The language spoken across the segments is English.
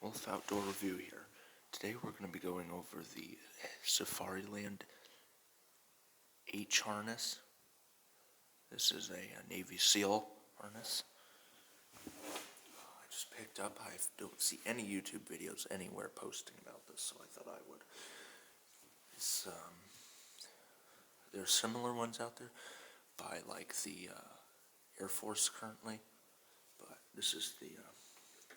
Wolf Outdoor Review here. Today we're going to be going over the Safariland H harness. This is a Navy SEAL harness. I just picked up. I don't see any YouTube videos anywhere posting about this, so I thought I would. There are similar ones out there by like the Air Force currently, but this is the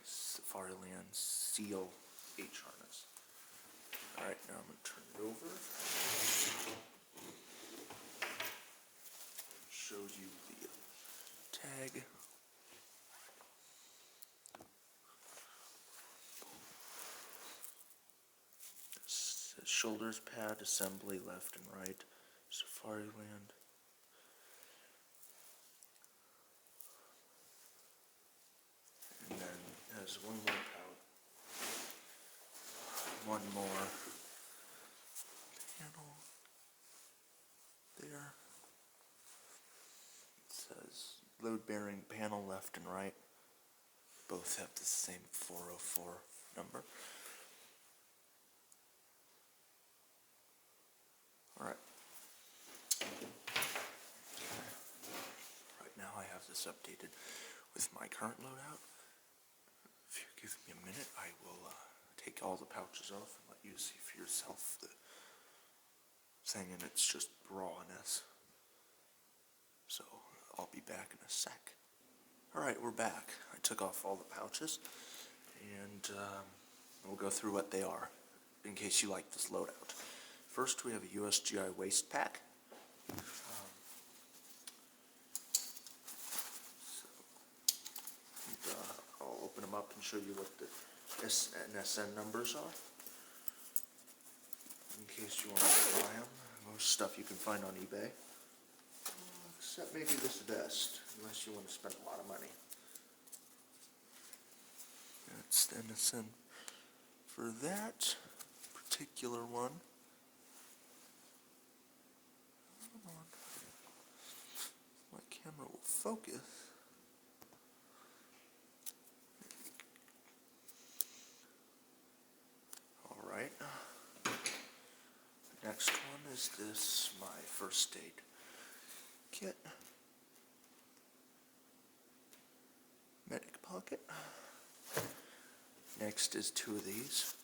Safariland SEAL H harness. Alright, now I'm going to turn it over. Shows you the tag. This says shoulders pad, assembly, left and right, Safariland. And then it has one more pouch. One more panel there. It says load bearing panel left and right. Both have the same 404 number. Alright. Right now I have this updated with my current loadout. If you give me a minute, I will take all the pouches off and let you see for yourself the thing, and it's just rawness. So I'll be back in a sec. Alright, we're back. I took off all the pouches, and we'll go through what they are, in case you like this loadout. First, we have a USGI waist pack. I'll open them up and show you what the S and SN numbers are, in case you want to buy them. Most stuff you can find on eBay, except maybe this vest, unless you want to spend a lot of money. That's the NSN for that particular one. Come on. My camera will focus. Alright. The next one is this, my first aid kit. Medic pocket. Next is two of these.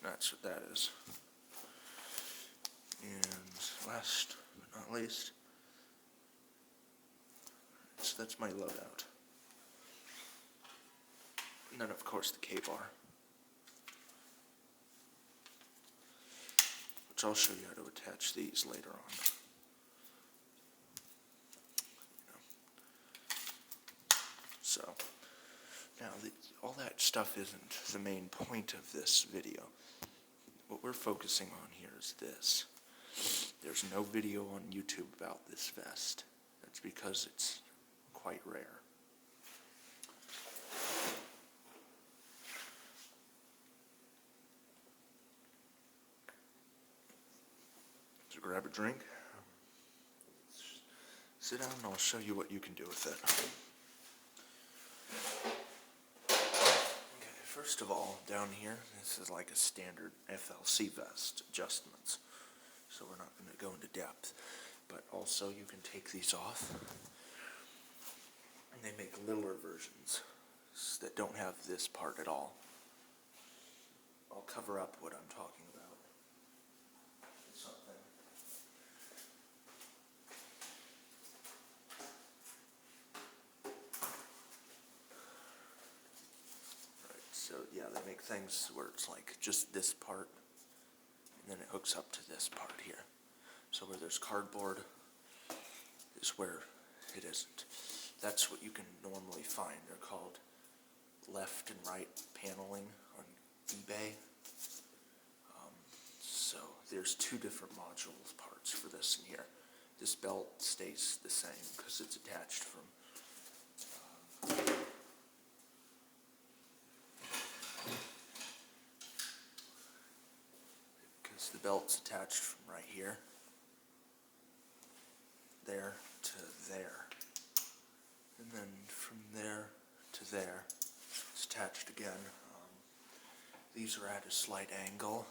That's what that is. And last but not least, so that's my loadout. And then of course the K-bar, which I'll show you how to attach these later on. So, now all that stuff isn't the main point of this video. What we're focusing on here is this. There's no video on YouTube about this vest. That's because it's quite rare. So grab a drink, sit down, and I'll show you what you can do with it. First of all, down here, this is like a standard FLC vest adjustments, so we're not going to go into depth, but also you can take these off, and they make littler versions that don't have this part at all. I'll cover up what I'm talking about. So yeah, they make things where it's like just this part, and then it hooks up to this part here. So where there's cardboard is where it isn't. That's what you can normally find. They're called left and right paneling on eBay. So there's two different modules parts for this in here. This belt stays the same because it's attached from is the belt's attached from right here, there to there, and then from there to there it's attached again. These are at a slight angle,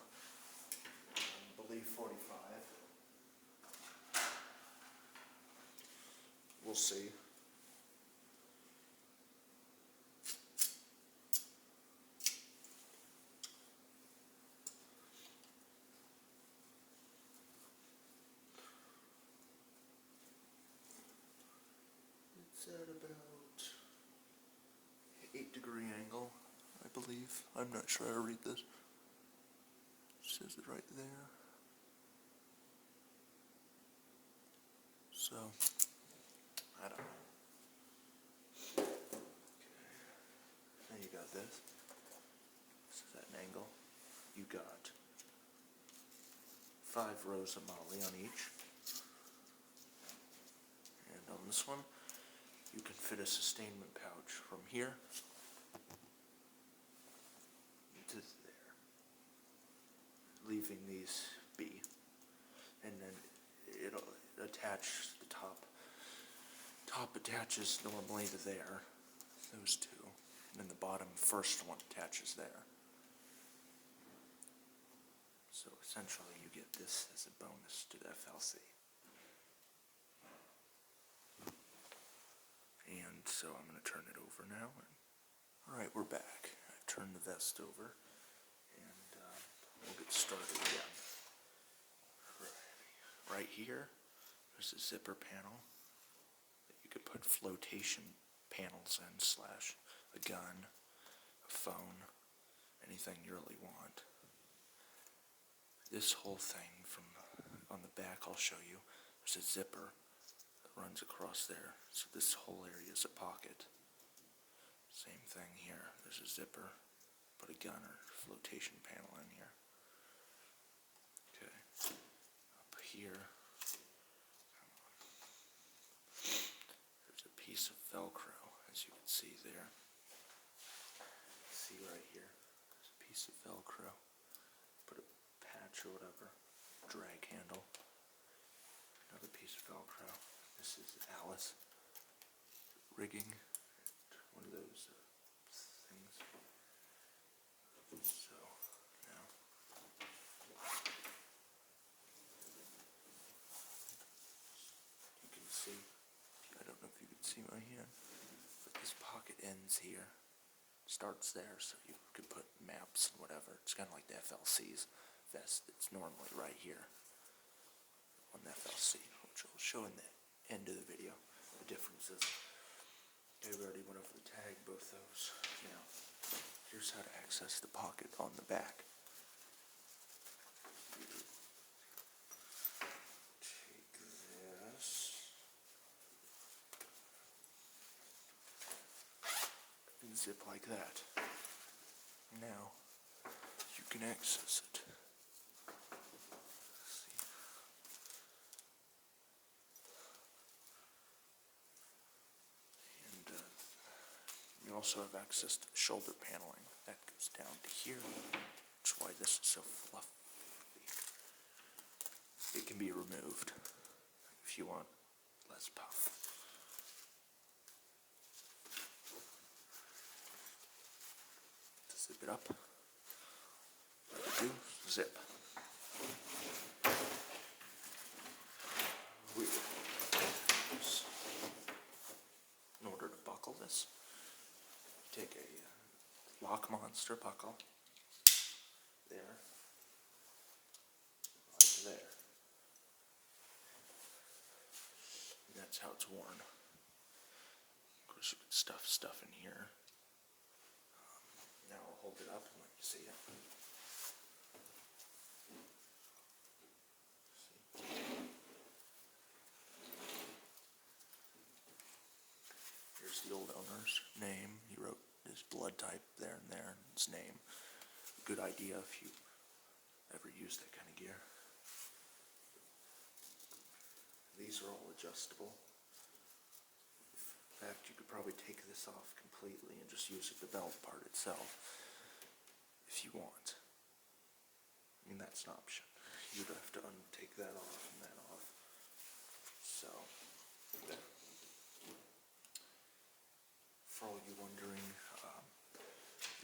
I believe 45. We'll see. It's at about 8-degree angle, I believe. I'm not sure how to read this. It says it right there. So, I don't know. Okay. Now you got this. This is at an angle. You got 5 rows of molle on each. And on this one, you can fit a sustainment pouch from here to there, leaving these be. And then it'll attach the top. Top attaches normally to there, those two. And then the bottom first one attaches there. So essentially you get this as a bonus to the FLC. And so I'm going to turn it over now. Alright, we're back. I've turned the vest over and we'll get started again. Right here, there's a zipper panel that you could put flotation panels in, slash a gun, a phone, anything you really want. This whole thing from on the back, I'll show you, there's a zipper that runs across there. So this whole area is a pocket. Same thing here, there's a zipper, put a gun or flotation panel in here. Okay, up here, there's a piece of Velcro, as you can see there. See right here, there's a piece of Velcro. Put a patch or whatever, drag handle. Another piece of Velcro. This is Alice rigging, one of those things. So now you can see, I don't know if you can see my hand, but this pocket ends here, starts there, so you could put maps and whatever. It's kind of like the FLC's vest. It's normally right here on the FLC, which I'll show in the end of the video, the differences. Okay, we already went over the tag, both those. Now, here's how to access the pocket on the back. You take this and zip like that. Now, you can access it. You also have access to the shoulder paneling. That goes down to here, which is why this is so fluffy. It can be removed if you want less puff. To zip it up, what you do, zip. In order to buckle this, take a lock monster buckle, there, like there. And that's how it's worn. Of course you can stuff stuff in here. Now I'll hold it up and let you see it. Here's the old owner's name. He wrote his blood type there and there, and his name. Good idea if you ever use that kind of gear. These are all adjustable. In fact, you could probably take this off completely and just use the belt part itself if you want. I mean, that's an option. you'd have to take that off and that off. So, for all you wondering,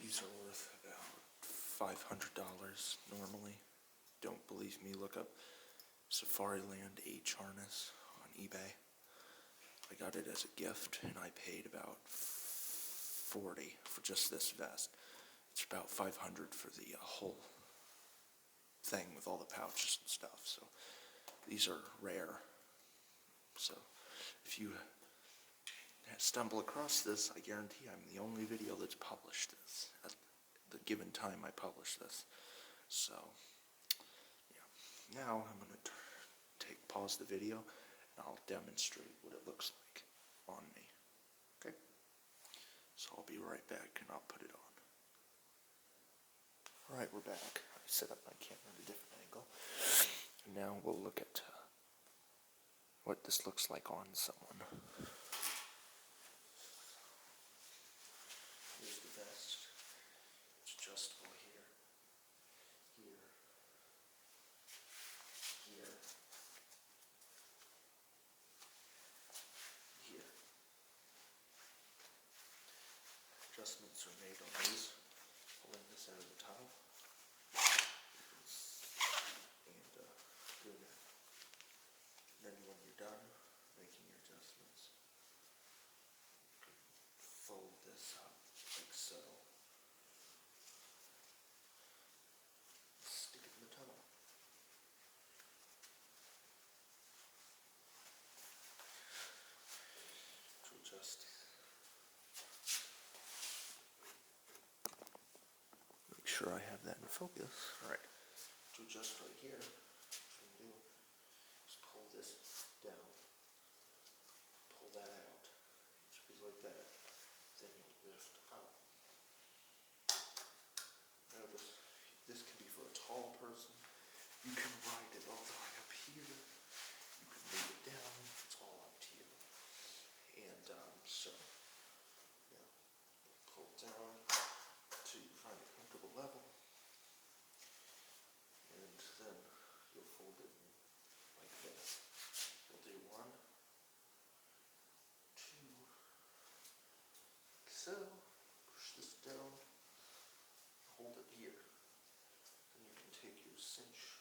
these are worth about $500 normally. Don't believe me, look up Safariland H harness on eBay. I got it as a gift and I paid about $40 for just this vest. It's about $500 for the whole thing with all the pouches and stuff. So these are rare. So if you stumble across this, I guarantee I'm the only video that's published this at the given time I publish this. So yeah, now I'm going to pause the video and I'll demonstrate what it looks like on me. Okay, so I'll be right back and I'll put it on. Alright, we're back. I set up my camera at a different angle. And now we'll look at what this looks like on someone. Here's the vest. It's adjustable here, here, here, here. Adjustments are made on these. Pulling this out of the top. And doing that. Then when you're done making your adjustments, you can fold this up like so. Stick it in the tunnel. To adjust. Make sure I have that in focus. Alright. To adjust right here, what you can do is pull this down. Pull that out. It should be like that. Then you'll lift up. Now this can be for a tall person. You can ride it all the way up here. You can move it down. It's all up to you. And so, yeah, pull it down until you find a comfortable level. And then you'll fold it like this. You'll do 1, 2, so, push this down, hold it here. Then you can take your cinch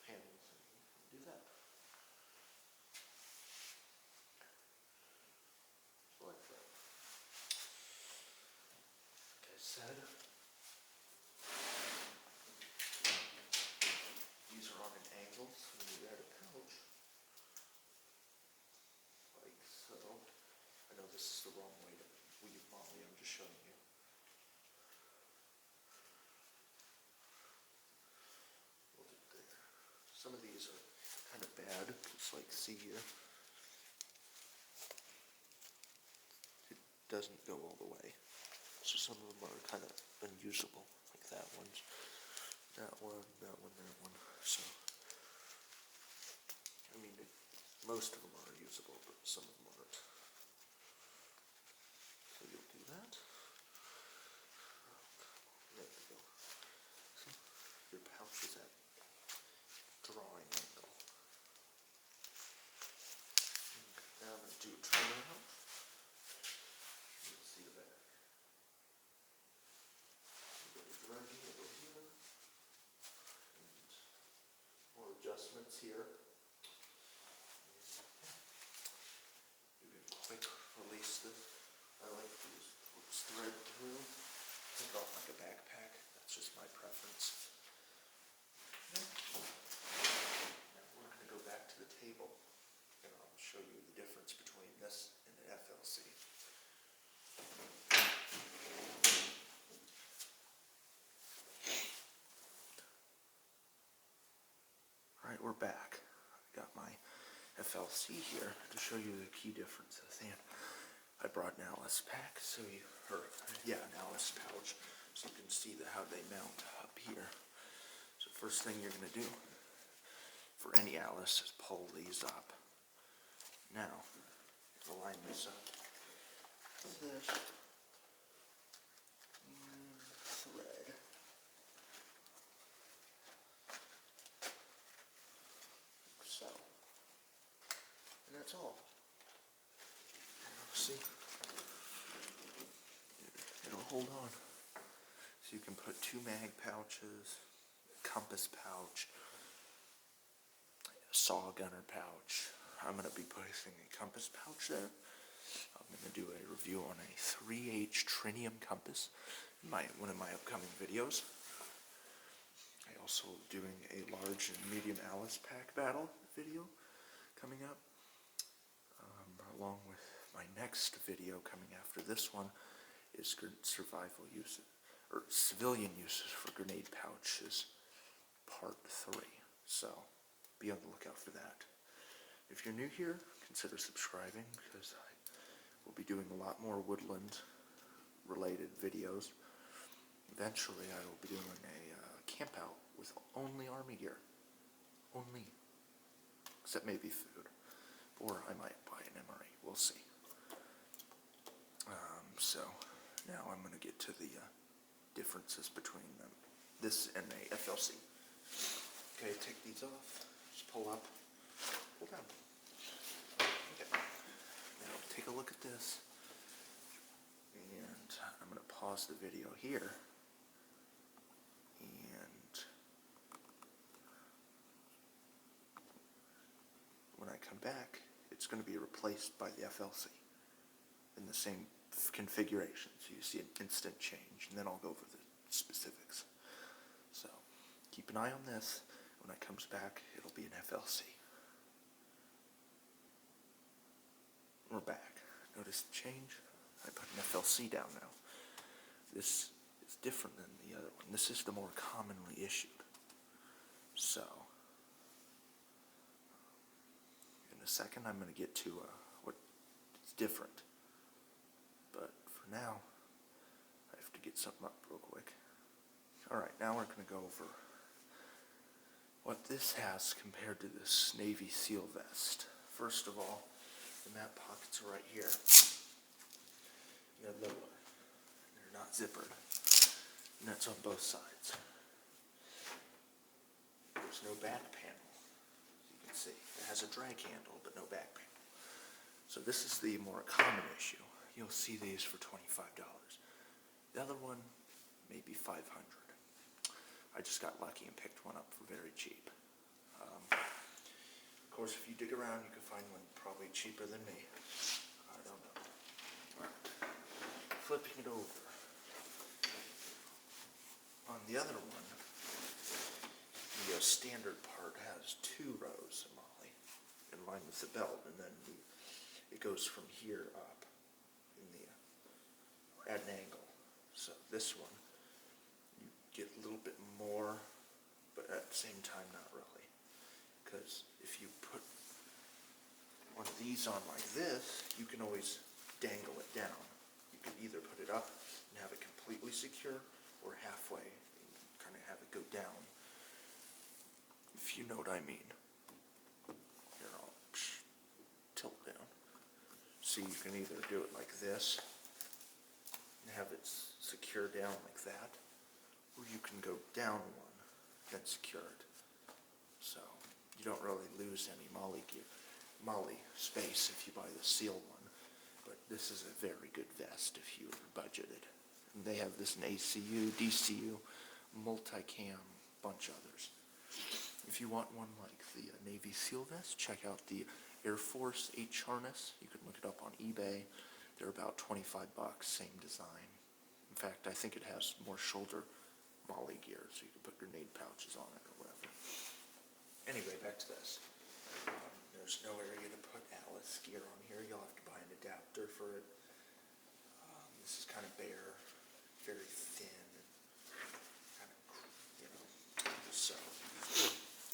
panel thing and do that. Like that. Like I said, these are on an angle, so when you add a pouch, like so. I know this is the wrong way to weave molle, I'm just showing you. Hold it there. Some of these are kind of bad, just like see here. It doesn't go all the way. So some of them are kind of unusable, like that one. That one, that one, that one. So, I mean, most of them are usable, but some of them aren't. So you'll do that. There we go. So your pouch is at drawing angle. Now I'm going to do a turnaround. You'll see the back. You've got a dragging over here. And more adjustments here. You can quick release this. I like to use thread through. Take it off like a backpack. That's just my preference. Now we're going to go back to the table and I'll show you the difference between this and an FLC. Alright, we're back. I got my FLC here to show you the key differences. And I brought an Alice pack, an Alice pouch, so you can see how they mount up here. So first thing you're going to do for any Alice is pull these up. Now, line this up. This thread. that's all. See? It'll hold on. So you can put 2 mag pouches, compass pouch, a saw gunner pouch. I'm going to be placing a compass pouch there. I'm going to do a review on a 3H trinium compass in one of my upcoming videos. I also doing a large and medium Alice pack battle video coming up, along with my next video coming after this one is survival uses, or civilian uses for grenade pouches, part 3. So be on the lookout for that. If you're new here, consider subscribing, because I will be doing a lot more woodland related videos. Eventually I will be doing a camp out with only army gear. Only. Except maybe food. Or I might buy an MRE. We'll see. So now I'm going to get to the differences between this and a FLC. Okay, take these off. Just pull up. Pull down. Okay. Now take a look at this. And I'm going to pause the video here. And when I come back, it's going to be replaced by the FLC in the same configuration. So you see an instant change, and then I'll go over the specifics. So keep an eye on this. When it comes back, it'll be an FLC. We're back. Notice the change? I put an FLC down now. This is different than the other one. This is the more commonly issued. So in a second I'm going to get to what's different. But for now, I have to get something up real quick. Alright, now we're going to go over what this has compared to this Navy SEAL vest. First of all, the map pockets are right here. They're lower. They're not zippered. And that's on both sides. There's no back panel. As you can see, it has a drag handle, but no back panel. So this is the more common issue. You'll see these for $25. The other one, maybe $500. I just got lucky and picked one up for very cheap. Of course, if you dig around, you can find one probably cheaper than me. I don't know. All right. Flipping it over. On the other one, the standard part has 2 rows of molle in line with the belt, and then it goes from here up at an angle. So this one, you get a little bit more, but at the same time not really. Because if you put one of these on like this, you can always dangle it down. You can either put it up and have it completely secure, or halfway and kind of have it go down. If you know what I mean. Here, I'll tilt down. So you can either do it like this and have it secure down like that, or you can go down one, then secure it. So you don't really lose any molle space if you buy the SEAL one. But this is a very good vest if you're budgeted. And they have this in ACU, DCU, multicam, bunch of others. If you want one like the Navy SEAL vest, check out the Air Force H harness. You can look it up on eBay. They're about $25, same design. In fact, I think it has more shoulder molle gear, so you can put grenade pouches on it or whatever. Anyway, back to this. There's no area to put Alice gear on here. You'll have to buy an adapter for it. This is kind of bare, very thin, and kind of, so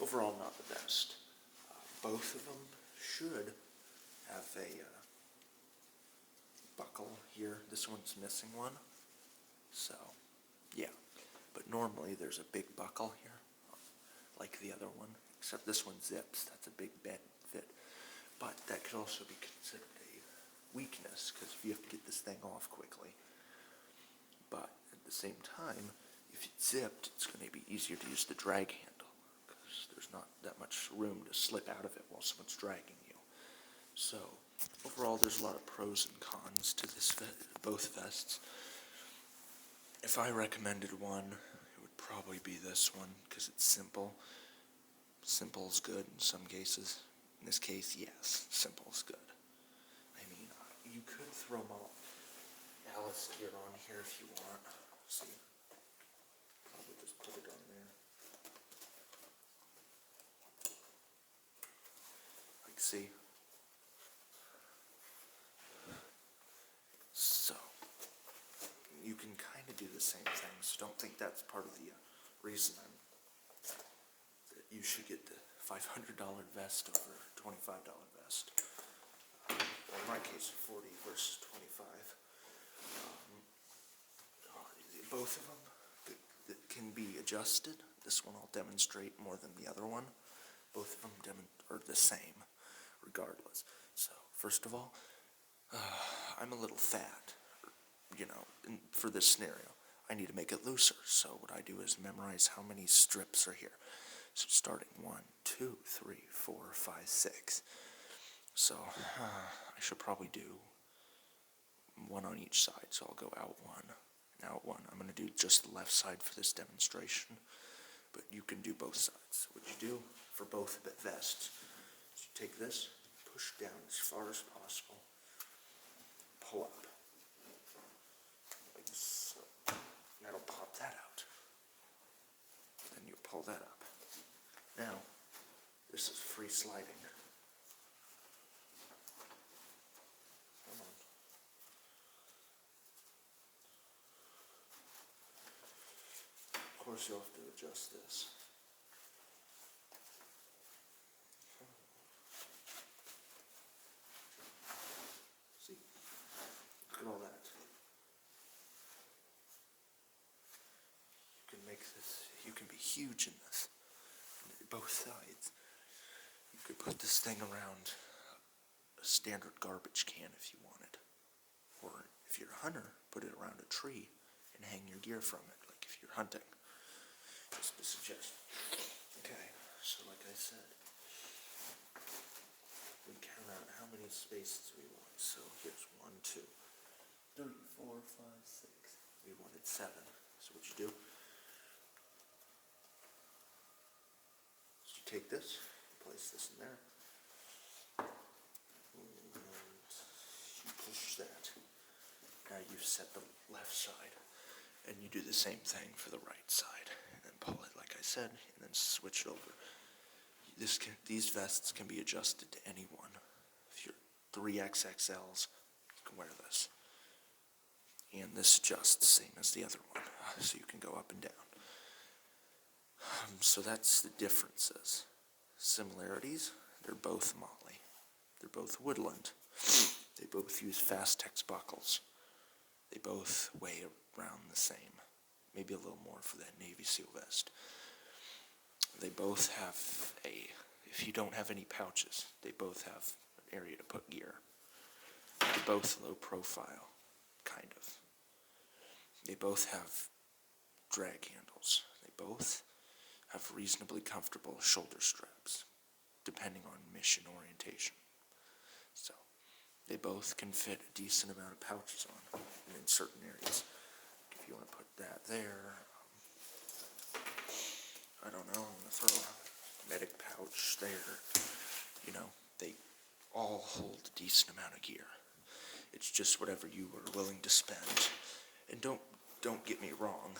overall not the best. Both of them should have a buckle here. This one's missing one. So, yeah. But normally there's a big buckle here, like the other one, except this one zips. That's a big bend fit. But that could also be considered a weakness, because if you have to get this thing off quickly. But at the same time, if it's zipped, it's going to be easier to use the drag handle, because there's not that much room to slip out of it while someone's dragging you. So, overall, there's a lot of pros and cons to both vests. If I recommended one, it would probably be this one, because it's simple. Simple is good in some cases. In this case, yes, simple is good. I mean, you could throw Alice gear on here if you want. See? Probably just put it on there. Like, see? So, you can kind of do the same thing, so don't think that's part of the reason that you should get the $500 vest over $25 vest. Well, in my case, 40 versus 25. Both of them that can be adjusted. This one I'll demonstrate more than the other one. Both of them are the same, regardless. So, first of all, I'm a little fat, for this scenario. I need to make it looser, so what I do is memorize how many strips are here. So starting 1, 2, 3, 4, 5, 6. So I should probably do one on each side, so I'll go out 1 and out 1. I'm going to do just the left side for this demonstration, but you can do both sides. What you do for both vests is you take this, push down as far as possible, pull up. Like so. That'll pop that out. Then you pull that up. Now, this is free sliding. Come on. Of course, you'll have to adjust this. See? Look at all that. You can make this, you can be huge in this. Both sides. You could put this thing around a standard garbage can if you wanted. Or if you're a hunter, put it around a tree and hang your gear from it, like if you're hunting. Just a suggestion. Okay, so like I said, we count out how many spaces we want. So here's 1, 2, 3, 4, 5, 6. We wanted 7. So what you do? Take this, place this in there, and you push that. Now you've set the left side, and you do the same thing for the right side, and then pull it like I said, and then switch it over. These vests can be adjusted to anyone. If you're 3XXLs, you can wear this. And this adjusts, same as the other one, so you can go up and down. So that's the differences. Similarities, they're both molle. They're both woodland. They both use Fastex buckles. They both weigh around the same. Maybe a little more for that Navy Seal vest. They both have if you don't have any pouches, they both have an area to put gear. They're both low profile, kind of. They both have drag handles. They both have reasonably comfortable shoulder straps, depending on mission orientation. So, they both can fit a decent amount of pouches on in certain areas. If you want to put that there, I don't know, I'm going to throw a medic pouch there. They all hold a decent amount of gear. It's just whatever you are willing to spend. And don't get me wrong,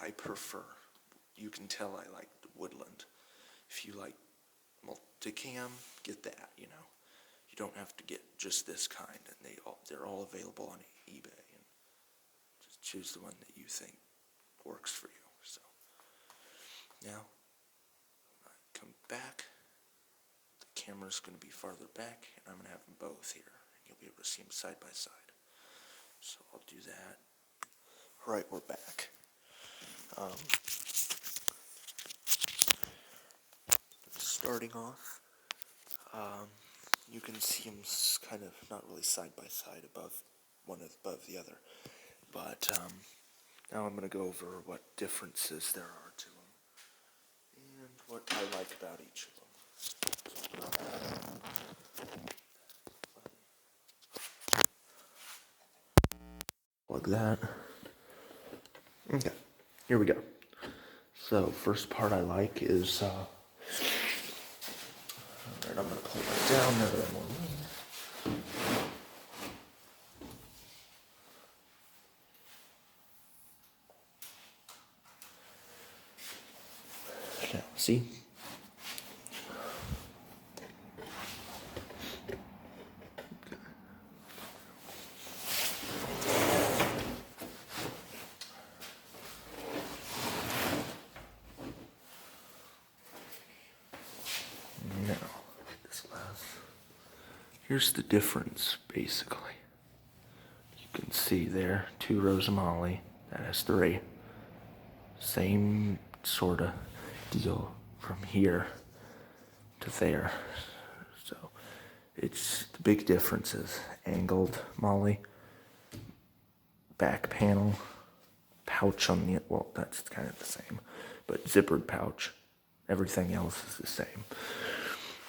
I prefer. You can tell I like the woodland. If you like multicam, get that, You don't have to get just this kind, and they're all available on eBay. And just choose the one that you think works for you. So now, when I come back, the camera's going to be farther back, and I'm going to have them both here, and you'll be able to see them side by side. So I'll do that. All right, we're back. Starting off, you can see them kind of not really side by side, one above the other. But now I'm going to go over what differences there are to them and what I like about each of them. unplug that. Okay, here we go. So, first part I like is, alright, I'm going to pull it down now that I'm on. Now, see? Now, this glass. Here's the difference, basically. You can see there, 2 rows of molle. That has 3. Same sort of deal from here to there. So, it's the big differences. Angled molle, back panel, pouch on the, well, that's kind of the same, but zippered pouch. Everything else is the same.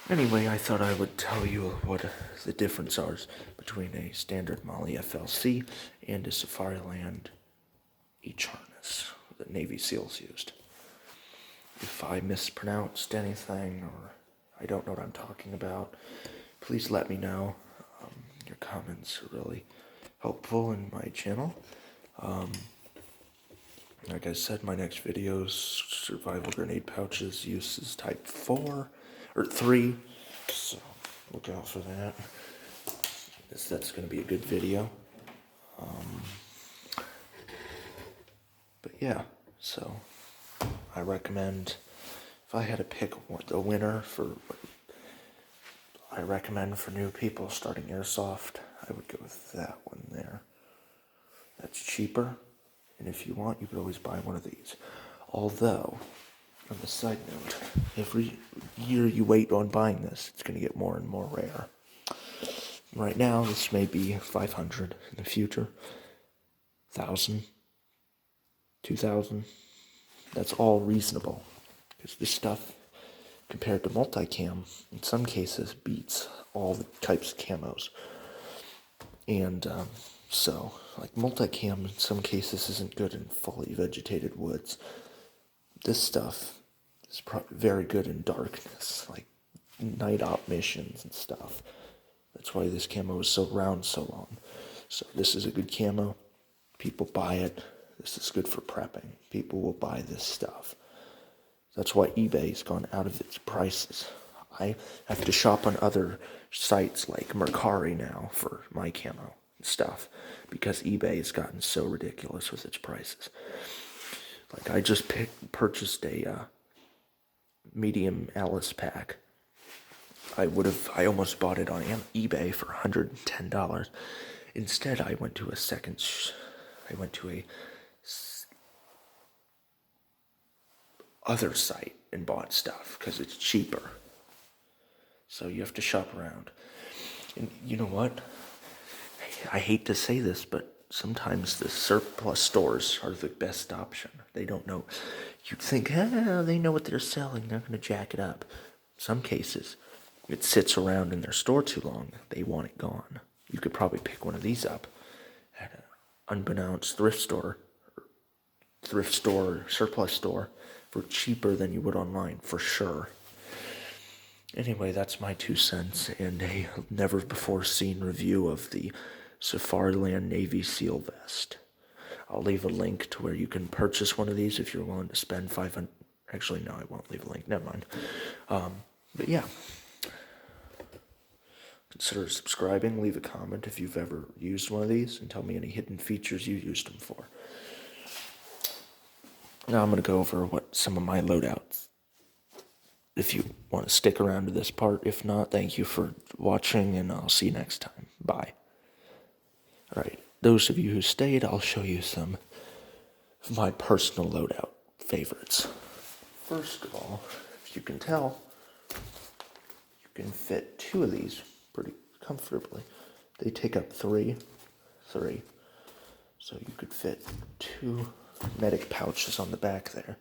Anyway, I thought I would tell you what the difference is between a standard molle FLC and a Safariland H harness that Navy Seals used. If I mispronounced anything or I don't know what I'm talking about, please let me know. Your comments are really helpful in my channel. Like I said, my next video's survival grenade pouches uses type 4 or 3, so look out for that. That's going to be a good video. But yeah, so I recommend, if I had to pick the winner for what I recommend for new people starting airsoft, I would go with that one there. That's cheaper, and if you want, you could always buy one of these. Although, on the side note, every year you wait on buying this, it's going to get more and more rare. Right now, this may be 500 in the future, 1,000, 2,000. That's all reasonable, because this stuff, compared to multicam, in some cases beats all the types of camos. And so, like multicam in some cases isn't good in fully vegetated woods. This stuff is very good in darkness, like night op missions and stuff. That's why this camo is so around so long. So this is a good camo. People buy it. This is good for prepping. People will buy this stuff. That's why eBay's gone out of its prices. I have to shop on other sites like Mercari now for my camo and stuff because eBay has gotten so ridiculous with its prices. Like I just purchased a medium Alice pack. I almost bought it on eBay for $110. Instead, I went to a other site and bought stuff because it's cheaper. So you have to shop around. And you know what? I hate to say this, but sometimes the surplus stores are the best option. They don't know. You'd think, they know what they're selling. They're going to jack it up. In some cases, it sits around in their store too long. They want it gone. You could probably pick one of these up at an unbeknownst thrift store, surplus store, for cheaper than you would online, for sure. Anyway, that's my 2 cents and a never-before-seen review of the Safariland Navy Seal vest. I'll leave a link to where you can purchase one of these if you're willing to spend $500. Actually, no, I won't leave a link. Never mind. But yeah. Consider subscribing. Leave a comment if you've ever used one of these and tell me any hidden features you used them for. Now I'm going to go over what some of my loadouts. If you want to stick around to this part. If not, thank you for watching, and I'll see you next time. Bye. Alright, those of you who stayed, I'll show you some of my personal loadout favorites. First of all, if you can tell, you can fit 2 of these pretty comfortably. They take up 3. So you could fit 2 medic pouches on the back there.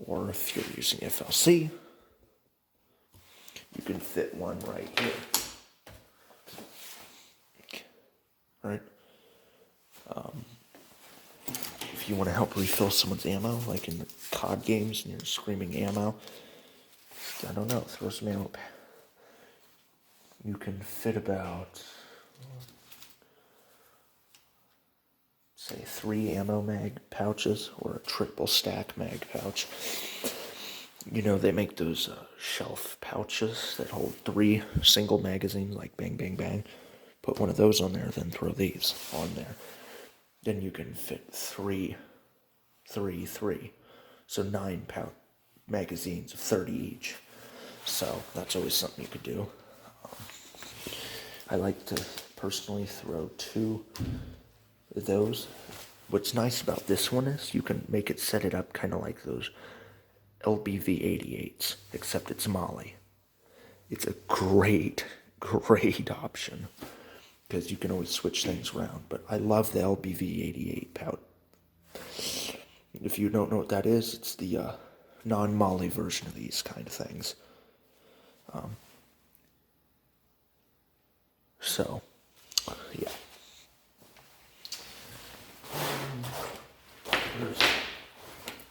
Or if you're using FLC, you can fit one right here. Right? If you want to help refill someone's ammo, like in the COD games and you're screaming ammo, I don't know, throw some ammo. You can fit about, say, 3 ammo mag pouches or a triple stack mag pouch. You know, they make those shelf pouches that hold 3 single magazines, like bang, bang, bang. Put one of those on there, then throw these on there. Then you can fit 3. So 9 magazines of 30 each. So that's always something you could do. I like to personally throw 2 of those. What's nice about this one is you can make it set it up kind of like those LBV 88s, except it's molle. It's a great option because you can always switch things around. But I love the LBV 88 pouch. If you don't know what that is, it's the non-molle version of these kind of things. So, yeah.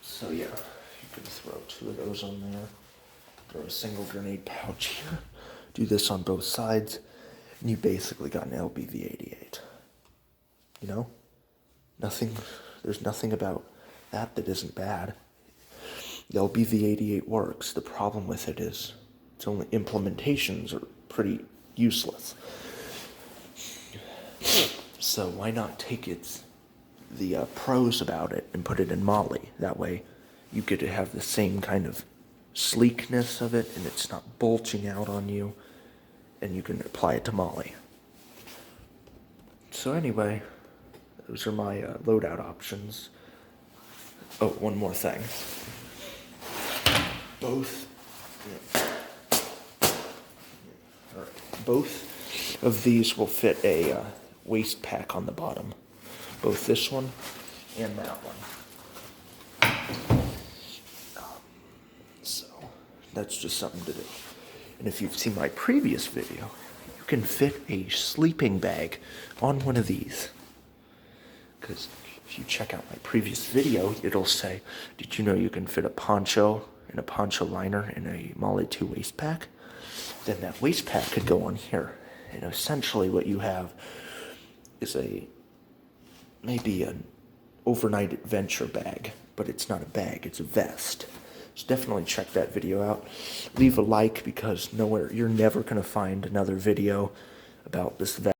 So yeah, you can throw 2 of those on there. Throw a single grenade pouch here. Do this on both sides, and you basically got an LBV 88. You know? There's nothing about that isn't bad. The LBV 88 works. The problem with it is its only implementations are pretty useless. So why not take the pros about it and put it in molle? That way you get to have the same kind of sleekness of it, and it's not bulging out on you, and you can apply it to molle. So anyway, those are my loadout options. Oh, one more thing. Both of these will fit a waist pack on the bottom. Both this one and that one. So that's just something to do. And if you've seen my previous video, you can fit a sleeping bag on one of these. Because if you check out my previous video, it'll say, did you know you can fit a poncho and a poncho liner in a molle 2 waist pack? Then that waist pack could go on here. And essentially what you have is maybe an overnight adventure bag, but it's not a bag, it's a vest. So definitely check that video out. Leave a like, because you're never going to find another video about this vest.